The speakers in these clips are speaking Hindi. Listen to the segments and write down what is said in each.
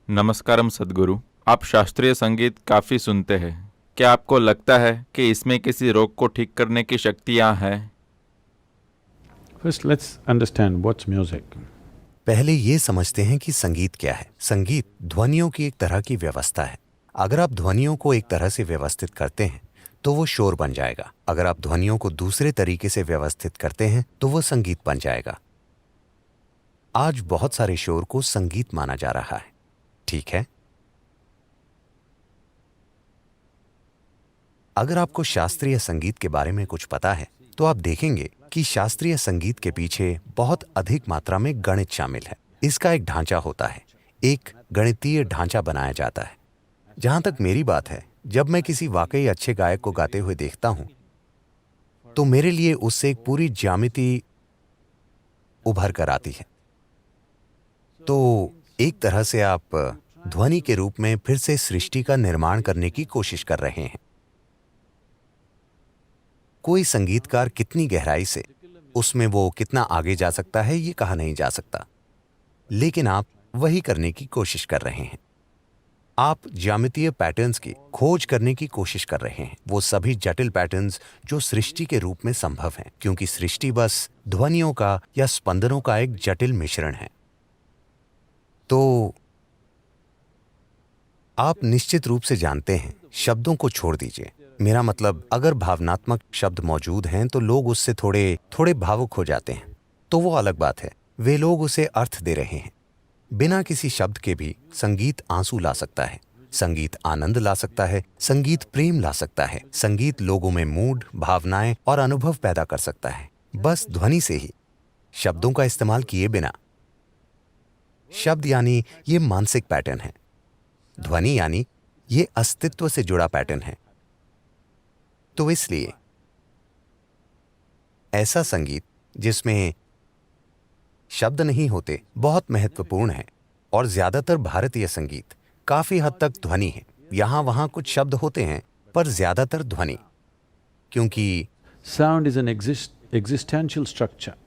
नमस्कारम सद्गुरु। आप शास्त्रीय संगीत काफ़ी सुनते हैं। क्या आपको लगता है कि इसमें किसी रोग को ठीक करने की शक्तियाँ हैं? First, let's understand what's music. पहले ये समझते हैं कि संगीत क्या है। संगीत ध्वनियों की एक तरह की व्यवस्था है। अगर आप ध्वनियों को एक तरह से व्यवस्थित करते हैं तो वो शोर बन जाएगा। अगर आप ध्वनियों को दूसरे तरीके से व्यवस्थित करते हैं तो वो संगीत बन जाएगा। आज बहुत सारे शोर को संगीत माना जा रहा है, ठीक है? अगर आपको शास्त्रीय संगीत के बारे में कुछ पता है तो आप देखेंगे कि शास्त्रीय संगीत के पीछे बहुत अधिक मात्रा में गणित शामिल है। इसका एक ढांचा होता है, एक गणितीय ढांचा बनाया जाता है। जहां तक मेरी बात है, जब मैं किसी वाकई अच्छे गायक को गाते हुए देखता हूं तो मेरे लिए उससे एक पूरी ज्यामिति उभर कर आती है। तो एक तरह से आप ध्वनि के रूप में फिर से सृष्टि का निर्माण करने की कोशिश कर रहे हैं। कोई संगीतकार कितनी गहराई से, उसमें वो कितना आगे जा सकता है ये कहा नहीं जा सकता, लेकिन आप वही करने की कोशिश कर रहे हैं। आप ज्यामितीय पैटर्न्स की खोज करने की कोशिश कर रहे हैं, वो सभी जटिल पैटर्न्स जो सृष्टि के रूप में संभव हैं, क्योंकि सृष्टि बस ध्वनियों का या स्पंदनों का एक जटिल मिश्रण है। तो आप निश्चित रूप से जानते हैं, शब्दों को छोड़ दीजिए। मेरा मतलब, अगर भावनात्मक शब्द मौजूद हैं तो लोग उससे थोड़े थोड़े भावुक हो जाते हैं, तो वो अलग बात है। वे लोग उसे अर्थ दे रहे हैं। बिना किसी शब्द के भी संगीत आंसू ला सकता है, संगीत आनंद ला सकता है, संगीत प्रेम ला सकता है, संगीत लोगों में मूड, भावनाएं और अनुभव पैदा कर सकता है, बस ध्वनि से ही, शब्दों का इस्तेमाल किए बिना। शब्द यानी ये मानसिक पैटर्न है, ध्वनि यानी ये अस्तित्व से जुड़ा पैटर्न है। तो इसलिए ऐसा संगीत जिसमें शब्द नहीं होते बहुत महत्वपूर्ण है, और ज्यादातर भारतीय संगीत काफी हद तक ध्वनि है। यहां वहां कुछ शब्द होते हैं पर ज्यादातर ध्वनि, क्योंकि Sound is an existential structure.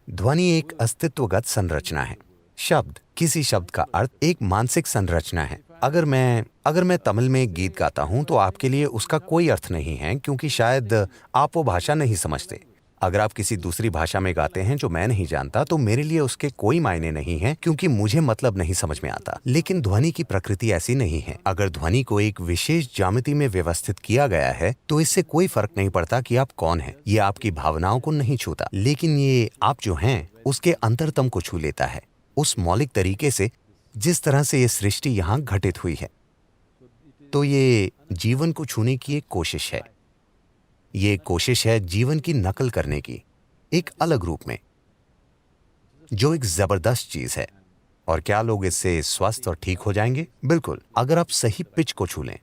ध्वनि एक अस्तित्वगत संरचना है। शब्द, किसी शब्द का अर्थ एक मानसिक संरचना है। अगर मैं तमिल में एक गीत गाता हूं तो आपके लिए उसका कोई अर्थ नहीं है, क्योंकि शायद आप वो भाषा नहीं समझते। अगर आप किसी दूसरी भाषा में गाते हैं जो मैं नहीं जानता तो मेरे लिए उसके कोई मायने नहीं है, क्योंकि मुझे मतलब नहीं समझ में आता। लेकिन ध्वनि की प्रकृति ऐसी नहीं है। अगर ध्वनि को एक विशेष ज्यामिति में व्यवस्थित किया गया है तो इससे कोई फर्क नहीं पड़ता कि आप कौन हैं। ये आपकी भावनाओं को नहीं छूता, लेकिन ये आप जो हैं उसके अंतरतम को छू लेता है, उस मौलिक तरीके से जिस तरह से ये सृष्टि यहाँ घटित हुई है। तो ये जीवन को छूने की एक कोशिश है। ये एक कोशिश है जीवन की नकल करने की, एक अलग रूप में, जो एक जबरदस्त चीज है। और क्या लोग इससे स्वस्थ और ठीक हो जाएंगे? बिल्कुल, अगर आप सही पिच को छू लें।